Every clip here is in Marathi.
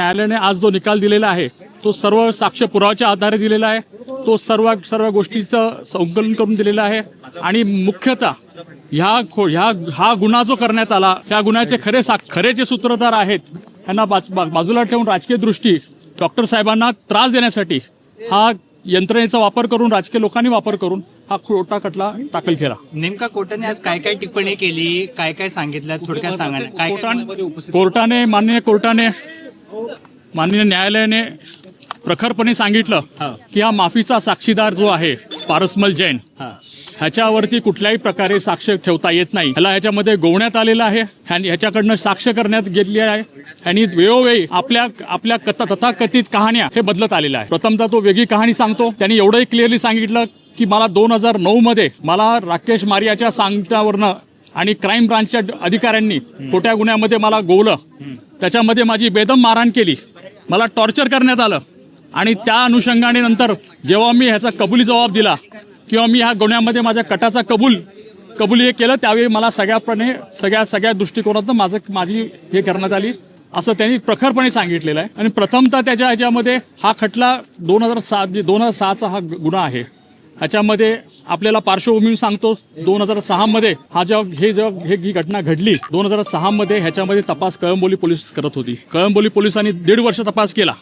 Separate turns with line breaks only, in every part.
न्यायालयाने आज जो निकाल दिलेला आहे तो सर्व साक्ष पुराव्याच्या आधारे दिलेला आहे. तो सर्व गोष्टीचं संकलन करून दिलेला आहे आणि मुख्यतः हा गुन्हा जो करण्यात आला त्या गुन्ह्याचे खरे जे सूत्रधार आहेत यांना बाजूला ठेवून राजकीय दृष्टी डॉक्टर साहेबांना त्रास देण्यासाठी हा यंत्रणेचा वापर करून राजकीय लोकांनी वापर करून हा खोटा खटला दाखल केला.
नेमका कोर्टाने आज काय काय टिप्पणी केली, काय काय सांगितलं, थोडक्यात सांगा ना.
माननीय न्यायालयाने प्रखरपणे सांगितलं की हा माफीचा साक्षीदार जो आहे पारसमल जैन ह्याच्यावरती कुठल्याही प्रकारे साक्ष ठेवता येत नाही. ह्याच्यामध्ये गोवण्यात आलेला आहे. ह्याच्याकडनं साक्ष करण्यात घेतली आहे. ह्यांनी वेळोवेळी आपल्या तथाकथित कहाण्या हे बदलत आलेल्या आहे. प्रथमतः तो वेगळी कहाणी सांगतो. त्यांनी एवढंही क्लिअरली सांगितलं की मला 2009 मध्ये मला राकेश मारियाच्या सांगण्यावरनं आणि क्राईम ब्रांचच्या अधिकाऱ्यांनी खोट्या गुन्ह्यामध्ये मला गोवलं, त्याच्यामध्ये माझी बेदम मारहाण केली, मला टॉर्चर करण्यात आलं आणि त्या अनुषंगाने नंतर जेव्हा मी ह्याचा कबुली जबाब दिला किंवा मी ह्या गुन्ह्यामध्ये माझ्या कटाचा कबुली हे केलं त्यावेळी मला सगळ्या दृष्टिकोनातून माझी हे करण्यात आली असं त्यांनी प्रखरपणे सांगितलेलं आहे. आणि प्रथमतः त्याच्या ह्याच्यामध्ये हा खटला 2006चा हा गुन्हा आहे. ह्याच्यामध्ये आपल्याला पार्श्वभूमी सांगतो. 2006 मध्ये ही घटना घडली. 2006 मध्ये ह्याच्यामध्ये तपास कळंबोली पोलीस करत होती. कळंबोली पोलिसांनी 1.5 वर्ष तपास केला.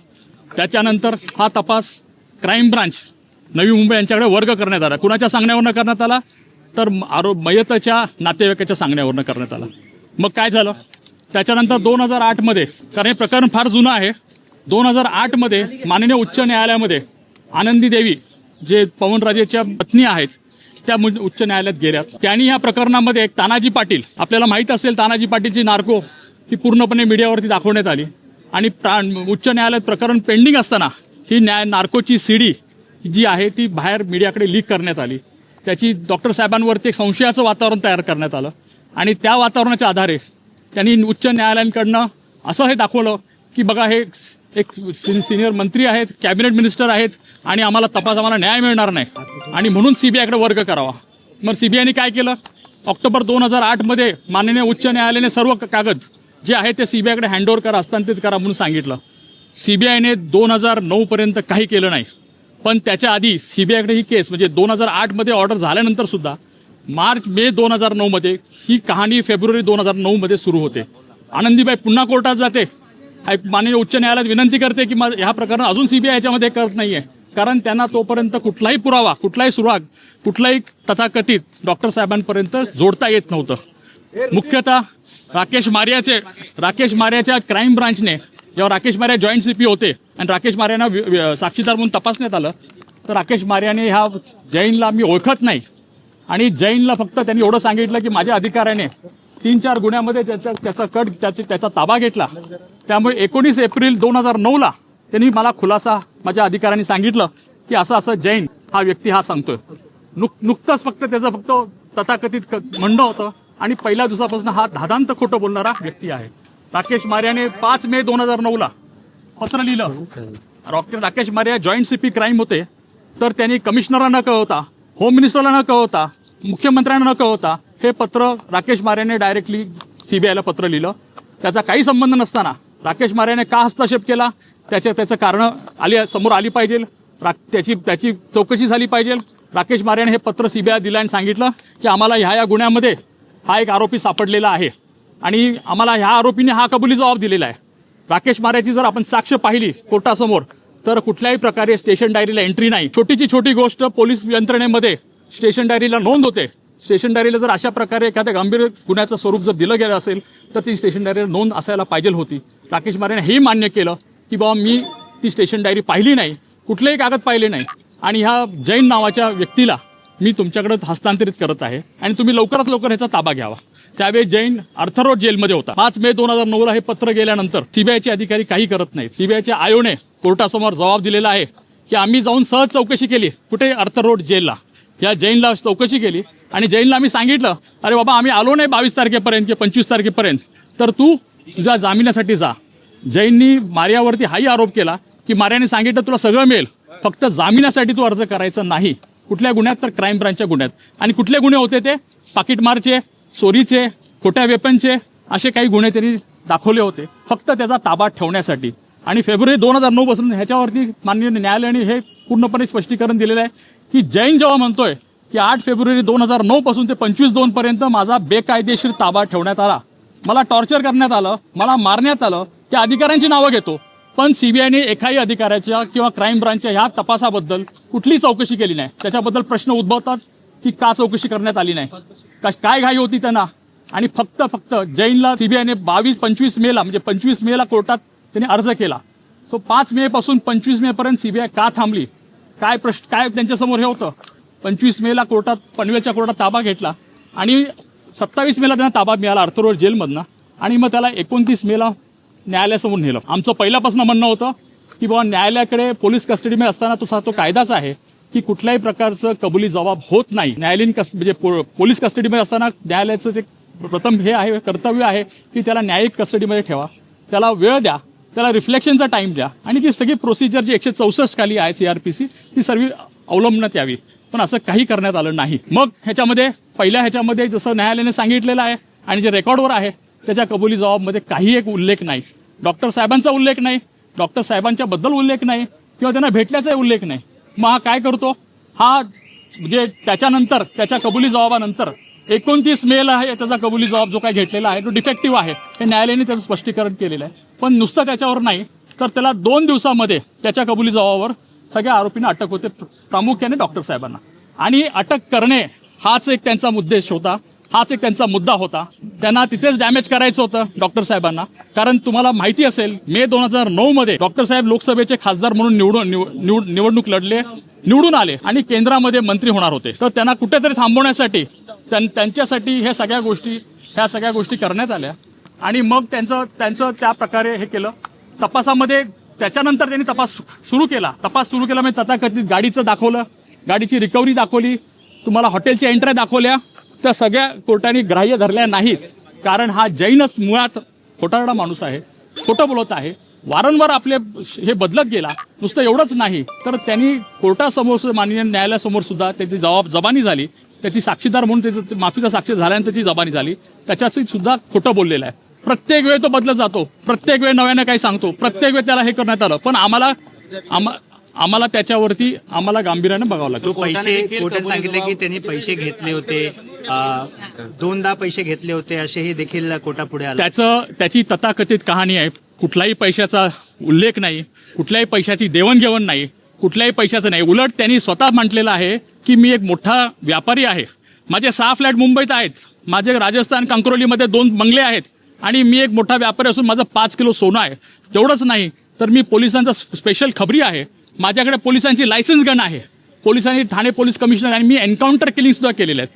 त्याच्यानंतर हा तपास क्राईम ब्रांच नवी मुंबई यांच्याकडे वर्ग करण्यात आला. कुणाच्या सांगण्यावरनं करण्यात आला तर मयतच्या नातेवाईकाच्या सांगण्यावरनं करण्यात आला. मग काय झालं त्याच्यानंतर 2008 मध्ये, कारण हे प्रकरण फार जुनं आहे, 2008 मध्ये माननीय उच्च न्यायालयामध्ये आनंदी देवी जे पवनराजेच्या पत्नी आहेत त्या उच्च न्यायालयात गेल्या. त्यांनी या प्रकरणामध्ये एक तानाजी पाटील, आपल्याला माहित असेल तानाजी पाटीलची नार्को ही पूर्णपणे मीडियावरती दाखवण्यात आली आणि उच्च न्यायालयात प्रकरण पेंडिंग असताना ही नार्कोची सीडी जी आहे ती बाहेर मीडियाकडे लीक करण्यात आली. त्याची डॉक्टर साहेबांवरती एक संशयाचं वातावरण तयार करण्यात आलं आणि त्या वातावरणाच्या आधारे त्यांनी उच्च न्यायालयांकडनं असं हे दाखवलं की बघा हे एक सिनियर मंत्री आहेत, कॅबिनेट मिनिस्टर आहेत आणि आम्हाला न्याय मिळणार नाही आणि म्हणून सीबीआयकडे वर्ग करावा. मग सीबीआयने काय केलं, ऑक्टोबर 2008 मध्ये माननीय उच्च न्यायालयाने सर्व कागद जे आहे ते सीबीआयकडे हँडओव्हर करा, हस्तांतरित करा म्हणून सांगितलं. सीबीआयने 2009 पर्यंत काही केलं नाही. पण त्याच्या आधी सीबीआयकडे ही केस म्हणजे 2008 मध्ये ऑर्डर झाल्यानंतर सुद्धा मे 2009 मध्ये ही कहाणी फेब्रुवारी 2009 मध्ये सुरू होते. आनंदीबाई पुन्हा कोर्टात जाते, माननीय उच्च न्यायालयात विनंती करते की ह्या प्रकरण अजून सीबीआय याच्यामध्ये करत नाहीये, कारण त्यांना तोपर्यंत कुठलाही पुरावा, कुठलाही सुराग, कुठलाही तथाकथित डॉक्टर साहेबांपर्यंत जोडता येत नव्हतं. मुख्यतः राकेश मारियाच्या क्राईम ब्रांचने जेव्हा राकेश मारिया जॉईंट सीपी होते आणि राकेश मारियांना साक्षीदार म्हणून तपासण्यात आलं तर राकेश मारियाने ह्या जैनला मी ओळखत नाही आणि जैनला फक्त त्यांनी एवढं सांगितलं की माझ्या अधिकाऱ्याने 3-4 गुन्ह्यामध्ये त्याचा ताबा घेतला. त्यामुळे 19 एप्रिल 2009ला त्यांनी मला खुलासा माझ्या अधिकाऱ्यांनी सांगितलं की असं जैन हा व्यक्ती हा सांगतोय. नुकतंच फक्त त्याचं तथाकथित म्हणणं होतं आणि पहिल्या दिवसापासून हा धादांत खोटं बोलणारा व्यक्ती आहे. राकेश मारियाने 5 मे 2009ला पत्र लिहिलं. Rakesh Maria joint CP crime होते तर त्यांनी कमिशनरला न कळवता, होम मिनिस्टरला न कळवता, मुख्यमंत्र्यांना न कळवता हे पत्र राकेश मारियाने डायरेक्टली सीबीआयला पत्र लिहिलं. त्याचा काही संबंध नसताना राकेश मारियाने का हस्तक्षेप केला त्याचं कारण समोर आली पाहिजे, त्याची चौकशी झाली पाहिजे. राकेश मारियाने हे पत्र सीबीआय दिलं आणि सांगितलं की आम्हाला ह्या गुन्ह्यामध्ये हा एक आरोपी सापडलेला आहे आणि आम्हाला ह्या आरोपीने हा कबुली जबाब दिलेला आहे. राकेश मारियाची जर आपण साक्ष पाहिली कोर्टासमोर तर कुठल्याही प्रकारे स्टेशन डायरीला एंट्री नाही. छोटी गोष्ट पोलीस यंत्रणेमध्ये स्टेशन डायरीला नोंद होते. स्टेशन डायरीला जर अशा प्रकारे एखाद्या गंभीर गुन्ह्याचं स्वरूप जर दिलं गेलं असेल तर ती स्टेशन डायरीला नोंद असायला पाहिजे होती. राकेश मारियाने हे मान्य केलं की बाबा मी ती स्टेशन डायरी पाहिली नाही, कुठलेही कागद पाहिले नाही आणि ह्या जैन नावाच्या व्यक्तीला मी तुमच्याकडे हस्तांतरित करत आहे आणि तुम्ही लवकरात लवकर ह्याचा ताबा घ्यावा. त्यावेळी जैन अर्थरोड जेलमध्ये होता. 5 मे 2009ला हे पत्र गेल्यानंतर सीबीआयचे अधिकारी काही करत नाहीत. सीबीआयच्या आयोने कोर्टासमोर जबाब दिलेला आहे की आम्ही जाऊन सहज चौकशी केली कुठे अर्थरोड जेलला, या जैनला चौकशी केली आणि जैनला आम्ही सांगितलं अरे बाबा आम्ही आलो नाही 22 तारखेपर्यंत किंवा 25 तारखेपर्यंत, तर तू तुझ्या जामिनासाठी जा. जैननी मारियावरती हाही आरोप केला की मारियाने सांगितलं तुला सगळं मिळेल, फक्त जामिनासाठी तू अर्ज करायचा नाही. कुठल्या गुन्ह्यात तर क्राईम ब्रांचच्या गुन्ह्यात. आणि कुठले गुन्हे होते ते पाकिटमारचे, चोरीचे, खोट्या वेपनचे असे काही गुन्हे त्यांनी दाखवले होते फक्त त्याचा ताबा ठेवण्यासाठी. आणि फेब्रुवारी 2009 पासून ह्याच्यावरती माननीय न्यायालयाने हे पूर्णपणे स्पष्टीकरण दिलेलं आहे की जैन जेव्हा म्हणतोय की 8 फेब्रुवारी 2009 पासून ते 25/2 पर्यंत माझा बेकायदेशीर ताबा ठेवण्यात आला, मला टॉर्चर करण्यात आलं, मला मारण्यात आलं, त्या अधिकाऱ्यांची नावं घेतो, पण सीबीआयने एकाही अधिकाऱ्याच्या किंवा क्राईम ब्रांचच्या ह्या तपासाबद्दल कुठली चौकशी केली नाही. त्याच्याबद्दल प्रश्न उद्भवतात की का चौकशी करण्यात आली नाही, काय घाई होती त्यांना. आणि फक्त जैनला सीबीआयने 25 मेला म्हणजे 25 मेला कोर्टात त्यांनी अर्ज केला. सो 5 मे पासून 25 मे पर्यंत सीबीआय का थांबली, काय त्यांच्यासमोर हे होतं. 25 मेला कोर्टात पनवेलच्या कोर्टात ताबा घेतला आणि 27 मेला त्यांना ताबा मिळाला अर्थरोड जेलमधनं आणि मग त्याला 29 मेला न्यायालयासमोर नेलं. आमचं पहिल्यापासून म्हणणं होतं की बाबा न्यायालयाकडे पोलीस कस्टडीमध्ये असताना तो कायदाच आहे की कुठल्याही प्रकारचं कबुली जबाब होत नाही. न्यायालयीन म्हणजे पोलीस कस्टडीमध्ये असताना न्यायालयाचं ते प्रथम हे आहे, कर्तव्य आहे की त्याला न्यायिक कस्टडीमध्ये ठेवा, त्याला वेळ द्या, त्याला रिफ्लेक्शनचा टाइम द्या आणि ती सगळी प्रोसिजर जी 164 खाली आहे CRPC ती सर्व अवलंबण्यात यावी. पण असं काही करण्यात आलं नाही. मग ह्याच्यामध्ये जसं न्यायालयाने सांगितलेलं आहे आणि जे रेकॉर्डवर आहे त्याच्या कबुली जबाबमध्ये काही एक उल्लेख नाही. डॉक्टर साहेबांचा उल्लेख नाही, डॉक्टर साहेबांच्या बद्दल उल्लेख नाही किंवा त्यांना भेटल्याचा उल्लेख नाही. मग हा काय करतो, हा म्हणजे त्याच्यानंतर त्याच्या कबुली जबाबानंतर 29 मेला आहे त्याचा कबुली जबाब जो काय घेतलेला आहे तो डिफेक्टिव्ह आहे हे न्यायालयाने त्याचं स्पष्टीकरण केलेलं आहे. पण नुसतं त्याच्यावर नाही तर त्याला 2 दिवसामध्ये त्याच्या कबुली जबाबावर सगळ्या आरोपींना अटक होते, प्रामुख्याने डॉक्टर साहेबांना. आणि अटक करणे हाच एक त्यांचा उद्देश होता, हाच एक त्यांचा मुद्दा होता. त्यांना तिथेच डॅमेज करायचं होतं डॉक्टर साहेबांना. कारण तुम्हाला माहिती असेल मे 2009 मध्ये डॉक्टर साहेब लोकसभेचे खासदार म्हणून निवडणूक लढले, निवडून आले आणि केंद्रामध्ये मंत्री होणार होते. तर त्यांना कुठेतरी थांबवण्यासाठी त्यांच्यासाठी ह्या सगळ्या गोष्टी करण्यात आल्या. आणि मग त्यांचं त्या प्रकारे हे केलं. तपासामध्ये त्याच्यानंतर त्यांनी तपास सुरू केला म्हणजे तथाकथित गाडीचं दाखवलं, गाडीची रिकव्हरी दाखवली, तुम्हाला हॉटेलच्या एंट्र्या दाखवल्या, त्या सगळ्या कोर्टाने ग्राह्य धरल्या नाहीत. कारण हा जैनच मुळात खोटारडा माणूस आहे, खोटं बोलत आहे, वारंवार आपले हे बदलत गेला. नुसतं एवढंच नाही तर त्यांनी कोर्टासमोर माननीय न्यायालयासमोर सुद्धा त्याची जबानी झाली, त्याची साक्षीदार म्हणून त्याचं माफीचा साक्षी झाल्यानंतर त्याची जबानी झाली, त्याच्याशी सुद्धा खोटं बोललेलं आहे. प्रत्येक वेळ तो बदलत जातो, प्रत्येक वेळ नव्यानं काही सांगतो, प्रत्येक वेळ त्याला हे करण्यात आलं. पण आम्हाला त्याच्यावरती गांभीर्यानं बघावं लागतं.
कोर्टाने सांगितले की त्यांनी पैसे घेतले होते, 2दा पैसे घेतले होते असेही देखील कोर्टापुढे आले.
त्याची तथाकथित कहाणी आहे. कुठलाही पैशाचा उल्लेख नाही, कुठल्याही पैशाची देवाणघेवाण नाही, कुठल्याही पैशाचं नाही. उलट त्यांनी स्वतः म्हटलेलं आहे की मी एक मोठा व्यापारी आहे, माझे 6 फ्लॅट मुंबईत आहेत, माझे राजस्थान कंक्रोलीमध्ये 2 बंगले आहेत आणि मी एक मोठा व्यापारी असून माझं 5 किलो सोनं आहे. तेवढंच नाही तर मी पोलिसांचा स्पेशल खबरी आहे, माझ्याकडे पोलिसांची लायसन्स गन आहे, पोलिसांनी ठाणे पोलीस कमिशनर आणि मी एन्काउंटर किलिंग सुद्धा केलेले आहेत.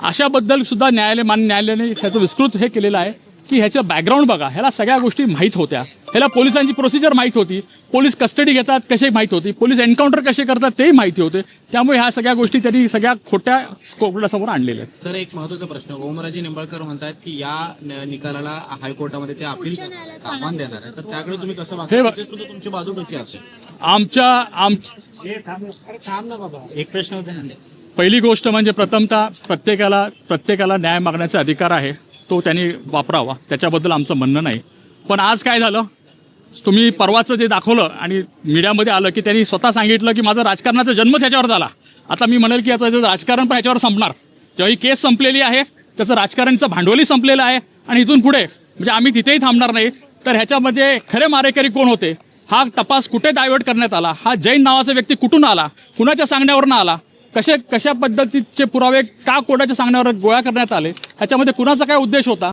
अशाबद्दल सुद्धा न्यायालयाने त्याचं विस्तृत हे केलेलं आहे की ह्याचं बॅकग्राऊंड बघा, ह्याला सगळ्या गोष्टी माहीत होत्या, ह्याला पोलिसांची प्रोसिजर माहीत होती, पोलीस कस्टडी घेतात कशी माहीत होती, पोलीस एन्काउंटर कसे करतात तेही माहिती होते. त्यामुळे ह्या सगळ्या गोष्टी त्यांनी सगळ्या खोट्या कोर्टासमोर आणलेल्या आहेत.
सर, एक महत्त्वाचा प्रश्न, ओमराजे निंबाळकर म्हणतात की या निकालाला हायकोर्टामध्ये ते अपील आव्हान देणार आहे, तर त्याकडे तुम्ही कसं बघता, तुमची बाजू कशी असेल?
एक प्रश्न होता.
पहिली गोष्ट म्हणजे प्रथमतः प्रत्येकाला न्याय मागण्याचा अधिकार आहे, तो त्यांनी वापरावा, त्याच्याबद्दल आमचं म्हणणं नाही. पण आज काय झालं, तुम्ही परवाचं जे दाखवलं आणि मीडियामध्ये आलं की त्यांनी स्वतः सांगितलं की माझा राजकारणाचा जन्म त्याच्यावर झाला. आता मी म्हणेल की आता राजकारण पण ह्याच्यावर संपणार. जेव्हा ही केस संपलेली आहे, त्याचं राजकारणचं भांडवलही संपलेलं आहे आणि इथून पुढे म्हणजे आम्ही तिथेही थांबणार नाही. तर ह्याच्यामध्ये खरे मारेकरी कोण होते, हा तपास कुठे डायव्हर्ट करण्यात आला, हा जैन नावाचा व्यक्ती कुठून आला, कुणाच्या सांगण्यावरनं आला, कशा पद्धतीचे पुरावे का कोर्टाच्या सांगण्यावर गोळा करण्यात आले, ह्याच्यामध्ये कुणाचा काय उद्देश होता.